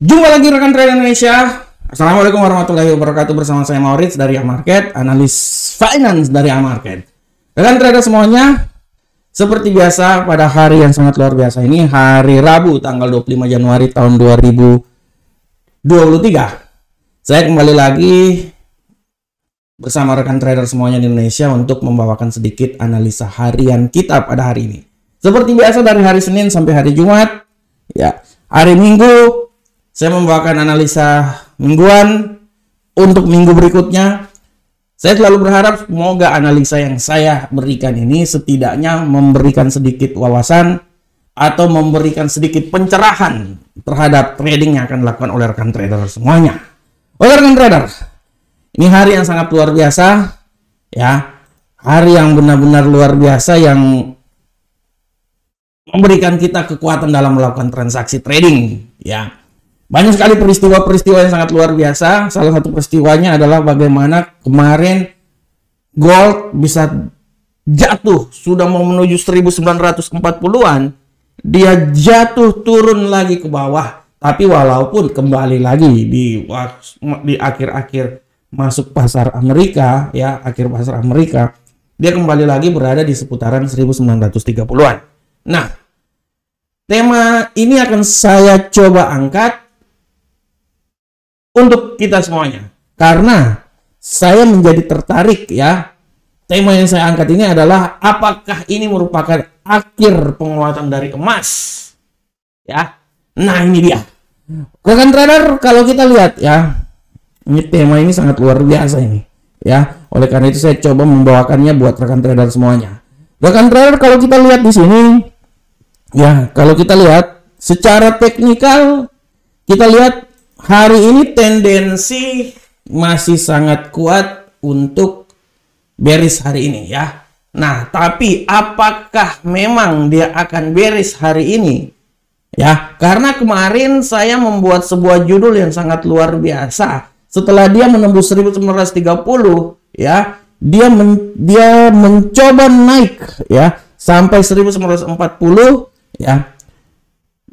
Jumpa lagi rekan trader Indonesia. Assalamualaikum warahmatullahi wabarakatuh. Bersama saya Maurits dari Amarket, analis finance dari Amarket. Rekan trader semuanya, seperti biasa pada hari yang sangat luar biasa ini, hari Rabu tanggal 25 Januari tahun 2023. Saya kembali lagi bersama rekan trader semuanya di Indonesia untuk membawakan sedikit analisa harian kita pada hari ini. Seperti biasa dari hari Senin sampai hari Jumat, ya. Hari Minggu saya membawakan analisa mingguan. Untuk minggu berikutnya, saya selalu berharap semoga analisa yang saya berikan ini setidaknya memberikan sedikit wawasan atau memberikan sedikit pencerahan terhadap trading yang akan dilakukan oleh rekan trader semuanya. Oleh rekan trader, ini hari yang sangat luar biasa, ya, hari yang benar-benar luar biasa yang memberikan kita kekuatan dalam melakukan transaksi trading, ya. Banyak sekali peristiwa-peristiwa yang sangat luar biasa. Salah satu peristiwanya adalah bagaimana kemarin gold bisa jatuh, sudah mau menuju 1940-an, dia jatuh turun lagi ke bawah. Tapi walaupun kembali lagi di akhir-akhir masuk pasar Amerika, ya, akhir pasar Amerika, dia kembali lagi berada di seputaran 1930-an. Nah, tema ini akan saya coba angkat untuk kita semuanya, karena saya menjadi tertarik, ya. Tema yang saya angkat ini adalah apakah ini merupakan akhir penguatan dari emas, ya. Nah, ini dia rekan trader. Kalau kita lihat, ya, ini tema ini sangat luar biasa ini, ya. Oleh karena itu saya coba membawakannya buat rekan trader semuanya. Rekan trader, kalau kita lihat di sini, ya, kalau kita lihat secara teknikal, kita lihat hari ini tendensi masih sangat kuat untuk bearish hari ini, ya. Nah, tapi apakah memang dia akan bearish hari ini? Ya, karena kemarin saya membuat sebuah judul yang sangat luar biasa. Setelah dia menembus 1930, ya, dia mencoba naik, ya, sampai 1940, ya.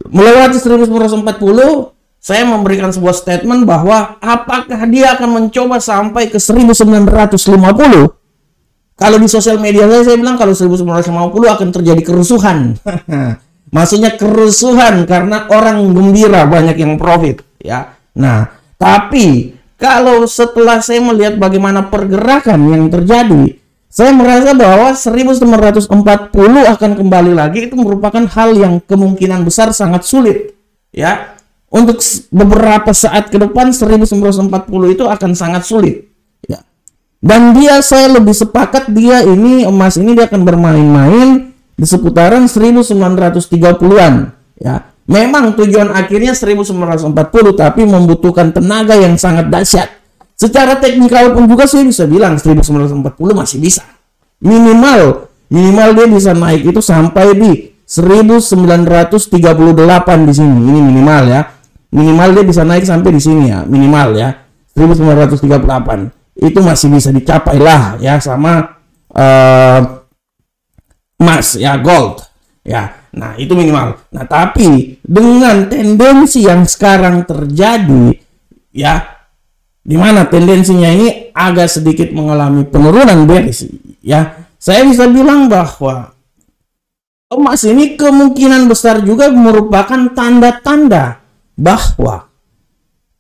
Melewati 1940, saya memberikan sebuah statement bahwa apakah dia akan mencoba sampai ke 1950. Kalau di sosial media saya bilang kalau 1950 akan terjadi kerusuhan. Maksudnya kerusuhan karena orang gembira, banyak yang profit, ya. Nah, tapi kalau setelah saya melihat bagaimana pergerakan yang terjadi, saya merasa bahwa 1940 akan kembali lagi. Itu merupakan hal yang kemungkinan besar sangat sulit, ya. Untuk beberapa saat ke depan 1940 itu akan sangat sulit, ya. Dan saya lebih sepakat emas ini dia akan bermain-main di seputaran 1930-an, ya. Memang tujuan akhirnya 1940, tapi membutuhkan tenaga yang sangat dahsyat. Secara teknikal pun juga saya bisa bilang 1940 masih bisa. Minimal dia bisa naik itu sampai di 1938 di sini. Ini minimal, ya. Minimal dia bisa naik sampai di sini, ya, minimal, ya, 1938 itu masih bisa dicapai lah, ya, sama emas, ya, gold, ya. Nah, itu minimal. Nah, tapi dengan tendensi yang sekarang terjadi, ya, dimana tendensinya ini agak sedikit mengalami penurunan bearish, ya, saya bisa bilang bahwa emas ini kemungkinan besar juga merupakan tanda-tanda bahwa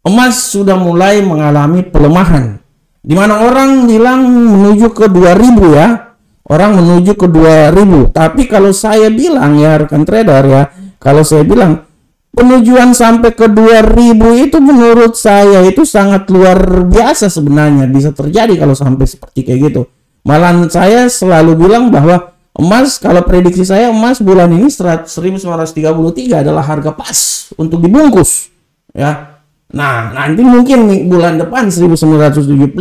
emas sudah mulai mengalami pelemahan, di mana orang bilang menuju ke 2000, ya, orang menuju ke 2000. Tapi kalau saya bilang, ya, rekan trader, ya, kalau saya bilang penujuan sampai ke 2000 itu menurut saya itu sangat luar biasa sebenarnya, bisa terjadi kalau sampai seperti kayak gitu. Malah saya selalu bilang bahwa emas, kalau prediksi saya, emas bulan ini 1933 adalah harga pas untuk dibungkus, ya. Nah, nanti mungkin bulan depan 1975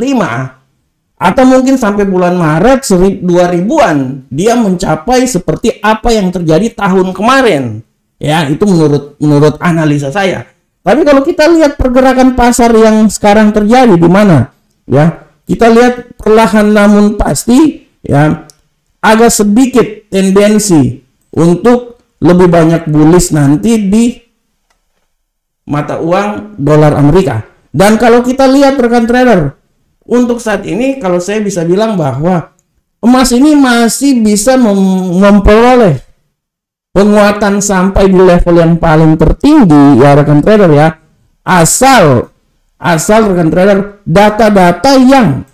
atau mungkin sampai bulan Maret 2000-an dia mencapai seperti apa yang terjadi tahun kemarin, ya. Itu menurut analisa saya. Tapi kalau kita lihat pergerakan pasar yang sekarang terjadi di mana, ya, kita lihat perlahan namun pasti, ya, agak sedikit tendensi untuk lebih banyak bullish nanti di mata uang dolar Amerika. Dan kalau kita lihat rekan trader, untuk saat ini kalau saya bisa bilang bahwa emas ini masih bisa memperoleh penguatan sampai di level yang paling tertinggi ya rekan trader ya. Asal rekan trader data-data yang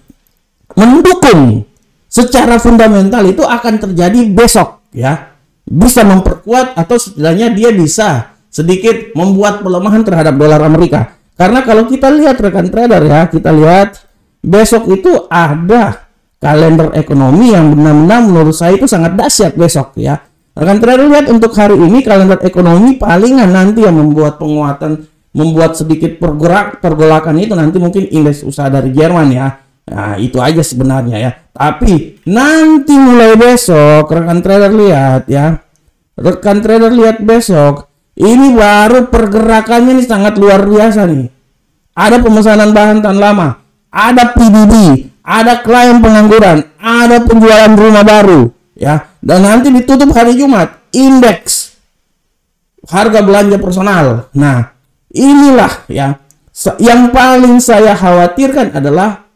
mendukung secara fundamental itu akan terjadi besok ya. Bisa memperkuat atau setidaknya dia bisa sedikit membuat pelemahan terhadap dolar Amerika. Karena kalau kita lihat rekan trader ya, kita lihat besok itu ada kalender ekonomi yang benar-benar menurut saya itu sangat dahsyat besok ya. Rekan trader lihat untuk hari ini kalender ekonomi palingan nanti yang membuat penguatan, membuat sedikit pergolakan itu nanti mungkin indeks usaha dari Jerman ya. Nah, itu aja sebenarnya ya. Tapi nanti mulai besok rekan trader lihat ya. Rekan trader lihat besok ini baru pergerakannya nih sangat luar biasa nih. Ada pemesanan bahan tahan lama, ada PBB, ada klien pengangguran, ada penjualan rumah baru, ya. Dan nanti ditutup hari Jumat, indeks harga belanja personal. Nah, inilah ya yang paling saya khawatirkan adalah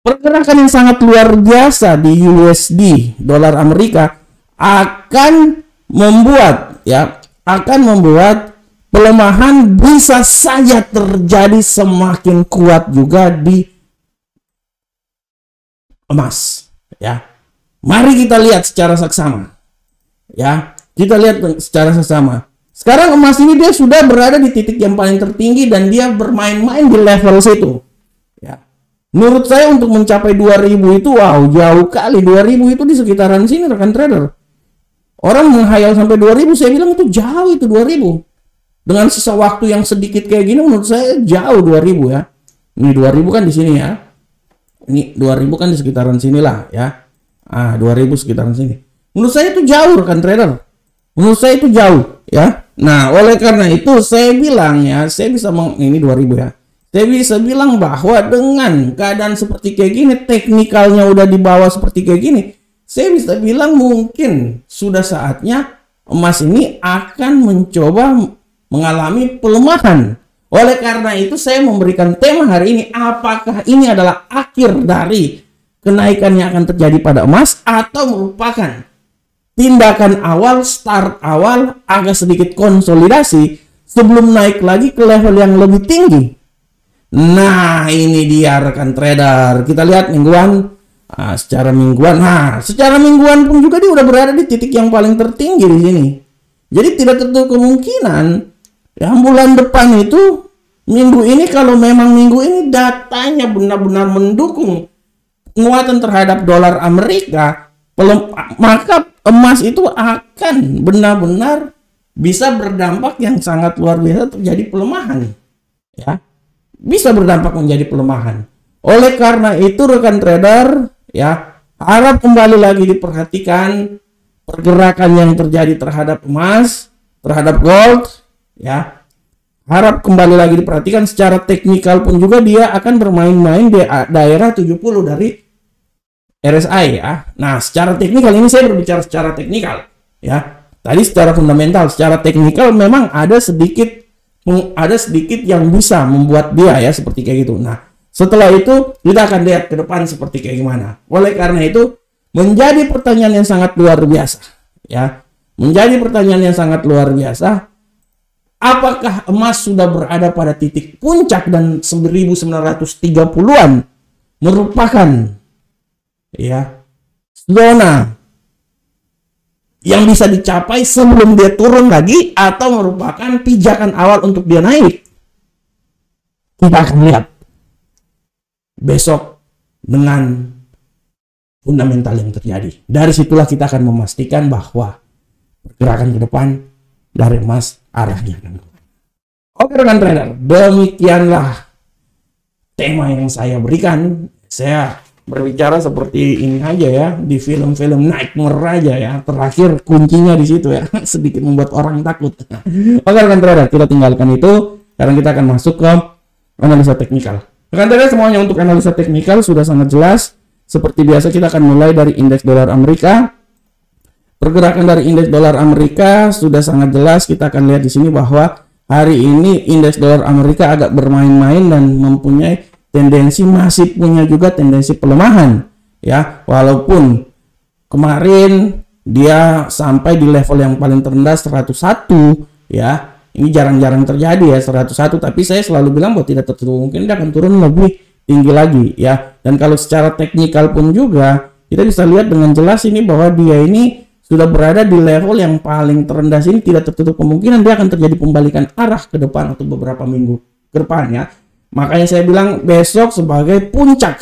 pergerakan yang sangat luar biasa di USD dolar Amerika akan membuat pelemahan bisa saja terjadi semakin kuat juga di emas ya. Mari kita lihat secara seksama ya. Kita lihat secara seksama. Sekarang emas ini dia sudah berada di titik yang paling tertinggi dan dia bermain-main di level situ ya. Menurut saya untuk mencapai 2000 itu wow, jauh kali. 2000 itu di sekitaran sini rekan trader. Orang menghayal sampai 2000, saya bilang itu jauh itu 2000. Dengan sisa waktu yang sedikit kayak gini menurut saya jauh 2000 ya. Ini 2000 kan di sini ya. Ini 2000 kan di sekitaran sinilah ya. 2000 sekitaran sini. Menurut saya itu jauh rekan trader. Menurut saya itu jauh ya. Nah, oleh karena itu saya bilang ya, saya bisa ini 2000 ya. Saya bisa bilang bahwa dengan keadaan seperti kayak gini, teknikalnya udah di bawah seperti kayak gini, saya bisa bilang mungkin sudah saatnya emas ini akan mencoba mengalami pelemahan. Oleh karena itu saya memberikan tema hari ini, apakah ini adalah akhir dari kenaikan yang akan terjadi pada emas atau merupakan tindakan awal, start awal, agak sedikit konsolidasi sebelum naik lagi ke level yang lebih tinggi. Nah, ini dia rekan trader. Kita lihat mingguan. Secara mingguan, secara mingguan pun juga dia udah berada di titik yang paling tertinggi di sini. Jadi tidak tertutup kemungkinan yang bulan depan itu minggu ini kalau memang minggu ini datanya benar-benar mendukung penguatan terhadap dolar Amerika, maka emas itu akan benar-benar bisa berdampak yang sangat luar biasa terjadi pelemahan. Ya, bisa berdampak menjadi pelemahan. Oleh karena itu rekan trader ya, harap kembali lagi diperhatikan pergerakan yang terjadi terhadap emas, terhadap gold ya. Harap kembali lagi diperhatikan secara teknikal pun juga dia akan bermain-main di daerah 70 dari RSI ya. Nah, secara teknikal ini saya berbicara secara teknikal ya. Tadi secara fundamental, secara teknikal memang ada sedikit yang bisa membuat dia ya seperti kayak gitu. Nah, setelah itu kita akan lihat ke depan seperti kayak gimana. Oleh karena itu menjadi pertanyaan yang sangat luar biasa ya. Menjadi pertanyaan yang sangat luar biasa. Apakah emas sudah berada pada titik puncak dan 1930-an merupakan ya zona yang bisa dicapai sebelum dia turun lagi atau merupakan pijakan awal untuk dia naik? Kita akan lihat besok dengan fundamental yang terjadi. Dari situlah kita akan memastikan bahwa pergerakan ke depan dari emas arahnya. Oke rekan trader, demikianlah tema yang saya berikan. Saya berbicara seperti ini aja ya, di film-film nightmare aja ya. Terakhir kuncinya di situ ya, sedikit membuat orang takut. Oke rekan trader, kita tinggalkan itu. Sekarang kita akan masuk ke analisa teknikal. Rekan trader, semuanya untuk analisa teknikal sudah sangat jelas. Seperti biasa kita akan mulai dari indeks dolar Amerika. Pergerakan dari indeks dolar Amerika sudah sangat jelas. Kita akan lihat di sini bahwa hari ini indeks dolar Amerika agak bermain-main dan mempunyai tendensi, masih punya juga tendensi pelemahan ya, walaupun kemarin dia sampai di level yang paling terendah 101 ya. Ini jarang-jarang terjadi ya 101, tapi saya selalu bilang bahwa tidak tertutup mungkin dia akan turun lebih tinggi lagi ya. Dan kalau secara teknikal pun juga kita bisa lihat dengan jelas ini bahwa dia ini sudah berada di level yang paling terendah sini, tidak tertutup kemungkinan dia akan terjadi pembalikan arah ke depan atau beberapa minggu ke depannya. Makanya saya bilang besok sebagai puncak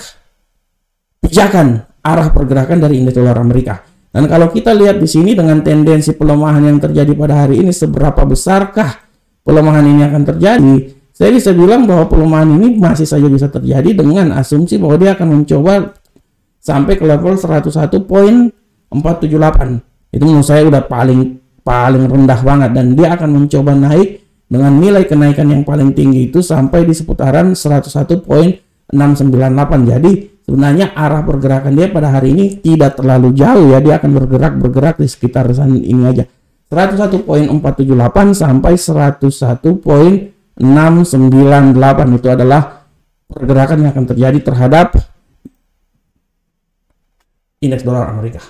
pijakan arah pergerakan dari indeks dolar Amerika. Dan kalau kita lihat di sini dengan tendensi pelemahan yang terjadi pada hari ini, seberapa besarkah pelemahan ini akan terjadi? Saya bisa bilang bahwa pelemahan ini masih saja bisa terjadi dengan asumsi bahwa dia akan mencoba sampai ke level 101.478. Itu menurut saya udah paling rendah banget, dan dia akan mencoba naik dengan nilai kenaikan yang paling tinggi itu sampai di seputaran 101.698. Jadi sebenarnya arah pergerakan dia pada hari ini tidak terlalu jauh ya, dia akan bergerak di sekitar ini aja, 101.478 sampai 101.698. itu adalah pergerakan yang akan terjadi terhadap indeks dolar Amerika.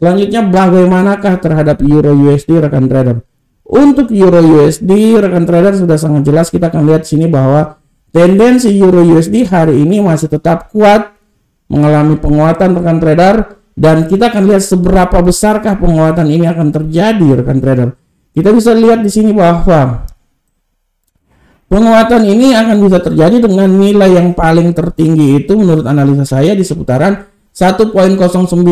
Selanjutnya, bagaimanakah terhadap Euro USD rekan trader? Untuk Euro USD rekan trader sudah sangat jelas, kita akan lihat sini bahwa tendensi Euro USD hari ini masih tetap kuat, mengalami penguatan rekan trader, dan kita akan lihat seberapa besarkah penguatan ini akan terjadi rekan trader. Kita bisa lihat di sini bahwa penguatan ini akan bisa terjadi dengan nilai yang paling tertinggi itu menurut analisa saya di seputaran 1.09199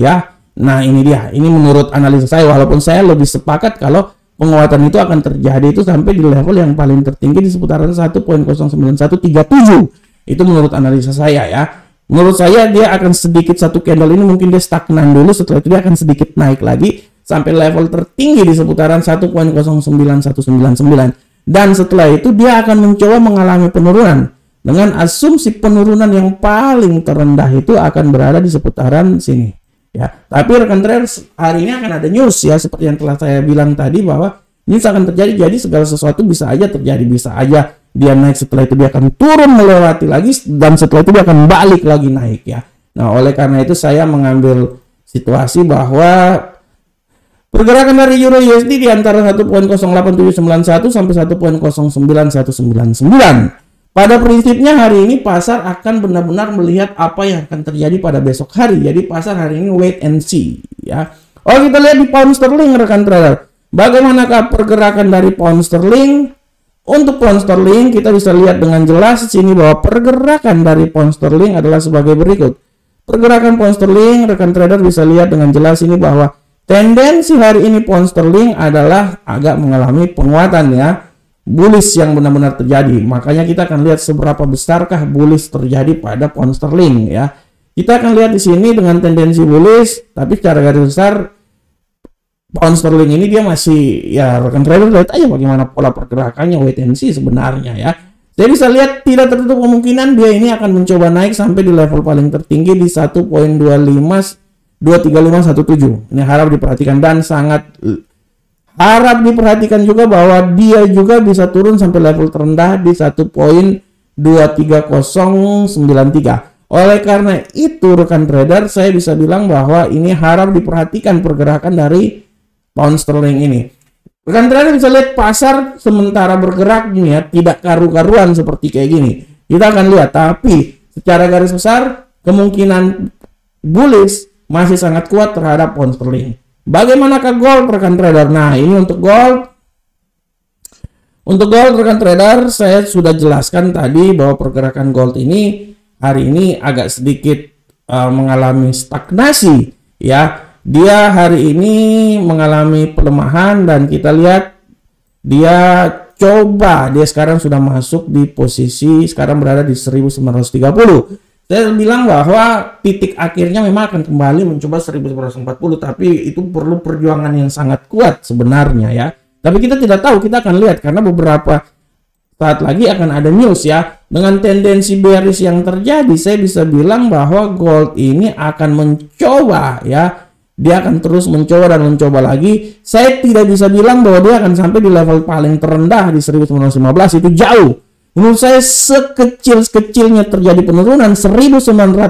ya. Nah ini dia, ini menurut analisa saya, walaupun saya lebih sepakat kalau penguatan itu akan terjadi itu sampai di level yang paling tertinggi di seputaran 1.09137. Itu menurut analisa saya ya. Menurut saya dia akan sedikit, satu candle ini mungkin dia stagnan dulu, setelah itu dia akan sedikit naik lagi sampai level tertinggi di seputaran 1.09199. Dan setelah itu dia akan mencoba mengalami penurunan dengan asumsi penurunan yang paling terendah itu akan berada di seputaran sini ya. Tapi rekan trader, hari ini akan ada news ya, seperti yang telah saya bilang tadi bahwa ini akan terjadi. Jadi segala sesuatu bisa aja terjadi, bisa aja dia naik, setelah itu dia akan turun melewati lagi, dan setelah itu dia akan balik lagi naik ya. Nah oleh karena itu saya mengambil situasi bahwa pergerakan dari Euro USD di antara 1.08791 sampai 1.09199. Pada prinsipnya hari ini pasar akan benar-benar melihat apa yang akan terjadi pada besok hari. Jadi pasar hari ini wait and see ya. Oh, kita lihat di pound sterling rekan trader. Bagaimanakah pergerakan dari pound sterling? Untuk pound sterling kita bisa lihat dengan jelas di sini bahwa pergerakan dari pound sterling adalah sebagai berikut. Pergerakan pound sterling rekan trader bisa lihat dengan jelas ini bahwa tendensi hari ini pound sterling adalah agak mengalami penguatan ya. Bullish yang benar-benar terjadi. Makanya kita akan lihat seberapa besarkah bullish terjadi pada pound sterling ya. Kita akan lihat di sini dengan tendensi bullish, tapi secara garis besar pound sterling ini dia masih ya, rekan trader lihat aja bagaimana pola pergerakannya, wait and see sebenarnya ya. Jadi bisa lihat tidak tertutup kemungkinan dia ini akan mencoba naik sampai di level paling tertinggi di 1.23517. Ini harap diperhatikan, dan sangat harap diperhatikan juga bahwa dia juga bisa turun sampai level terendah di 1.23093. Oleh karena itu rekan trader, saya bisa bilang bahwa ini harap diperhatikan pergerakan dari pound sterling ini. Rekan trader bisa lihat pasar sementara bergerak ini ya, tidak karu-karuan seperti kayak gini. Kita akan lihat, tapi secara garis besar kemungkinan bullish masih sangat kuat terhadap pound sterling. Bagaimanakah gold rekan trader? Nah, ini untuk gold. Untuk gold rekan trader, saya sudah jelaskan tadi bahwa pergerakan gold ini hari ini agak sedikit mengalami stagnasi ya. Dia hari ini mengalami pelemahan, dan kita lihat dia sekarang sudah masuk di posisi, sekarang berada di 1930. Saya bilang bahwa titik akhirnya memang akan kembali mencoba 1940, tapi itu perlu perjuangan yang sangat kuat sebenarnya ya. Tapi kita tidak tahu, kita akan lihat karena beberapa saat lagi akan ada news ya. Dengan tendensi bearish yang terjadi, saya bisa bilang bahwa gold ini akan mencoba ya dia akan terus mencoba dan mencoba lagi. Saya tidak bisa bilang bahwa dia akan sampai di level paling terendah di 1915, itu jauh. Menurut saya sekecil-kecilnya terjadi penurunan 1922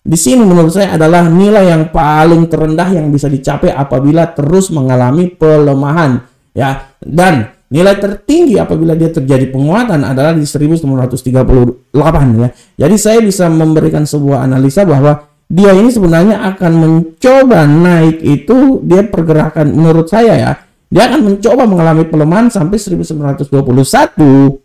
di sini menurut saya adalah nilai yang paling terendah yang bisa dicapai apabila terus mengalami pelemahan ya. Dan nilai tertinggi apabila dia terjadi penguatan adalah di 1938 ya. Jadi saya bisa memberikan sebuah analisa bahwa dia ini sebenarnya akan mencoba naik itu, dia pergerakan menurut saya ya, dia akan mencoba mengalami pelemahan sampai 1921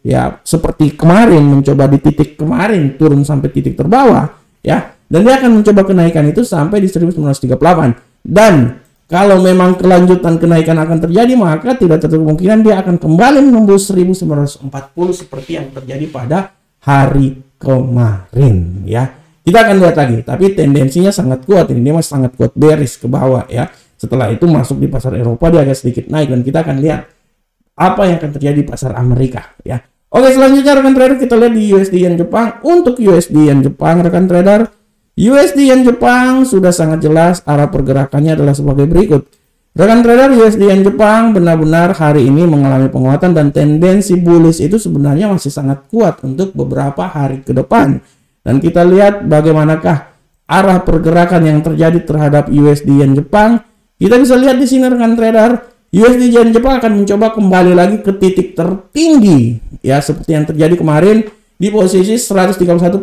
ya, seperti kemarin mencoba di titik kemarin turun sampai titik terbawah ya, dan dia akan mencoba kenaikan itu sampai di 1938. Dan kalau memang kelanjutan kenaikan akan terjadi, maka tidak tertutup kemungkinan dia akan kembali menembus 1940 seperti yang terjadi pada hari kemarin ya. Kita akan lihat lagi, tapi tendensinya sangat kuat ini, dia masih sangat kuat bearish ke bawah ya. Setelah itu masuk di pasar Eropa, dia agak sedikit naik, dan kita akan lihat apa yang akan terjadi di pasar Amerika ya. Oke, selanjutnya rekan trader kita lihat di USD Yen Jepang. Untuk USD Yen Jepang rekan trader, USD Yen Jepang sudah sangat jelas arah pergerakannya adalah sebagai berikut. Rekan trader, USD Yen Jepang benar-benar hari ini mengalami penguatan dan tendensi bullish itu sebenarnya masih sangat kuat untuk beberapa hari ke depan. Dan kita lihat bagaimanakah arah pergerakan yang terjadi terhadap USD Yen Jepang. Kita bisa lihat di sini rekan trader, USD Yen Jepang akan mencoba kembali lagi ke titik tertinggi ya, seperti yang terjadi kemarin di posisi 131.040.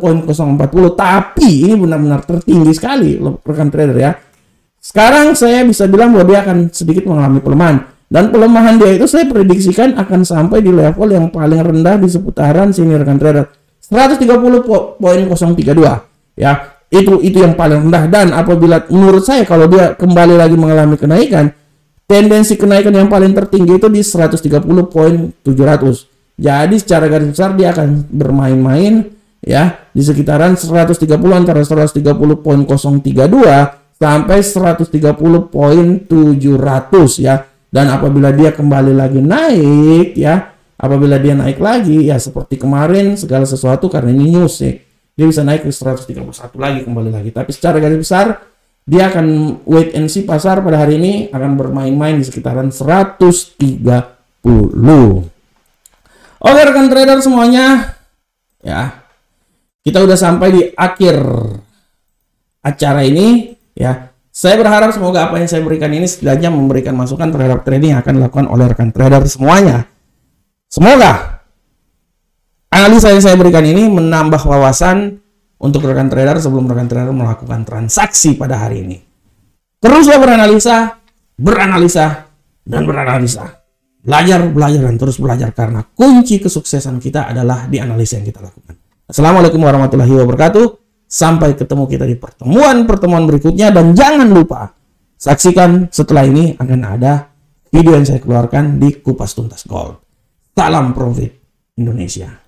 Tapi ini benar-benar tertinggi sekali rekan trader ya. Sekarang saya bisa bilang bahwa dia akan sedikit mengalami pelemahan, dan pelemahan dia itu saya prediksikan akan sampai di level yang paling rendah di seputaran sini rekan trader, 130.032 ya. Itu yang paling rendah. Dan apabila menurut saya kalau dia kembali lagi mengalami kenaikan, tendensi kenaikan yang paling tertinggi itu di 130.700. Jadi secara garis besar dia akan bermain-main ya di sekitaran 130, antara 130.032 sampai 130.700 ya. Dan apabila dia kembali lagi naik ya, apabila dia naik lagi ya seperti kemarin segala sesuatu, karena ini news ya, dia bisa naik ke 131 lagi kembali lagi. Tapi secara garis besar dia akan wait and see, pasar pada hari ini akan bermain-main di sekitaran 130. Oke rekan trader semuanya ya, kita udah sampai di akhir acara ini ya. Saya berharap semoga apa yang saya berikan ini setidaknya memberikan masukan terhadap trading yang akan dilakukan oleh rekan trader semuanya. Semoga analisa yang saya berikan ini menambah wawasan untuk rekan trader sebelum rekan trader melakukan transaksi pada hari ini. Teruslah beranalisa, dan beranalisa. Belajar, dan terus belajar, karena kunci kesuksesan kita adalah di analisa yang kita lakukan. Assalamualaikum warahmatullahi wabarakatuh. Sampai ketemu kita di pertemuan berikutnya, dan jangan lupa saksikan setelah ini akan ada video yang saya keluarkan di Kupas Tuntas Gold. Salam profit Indonesia.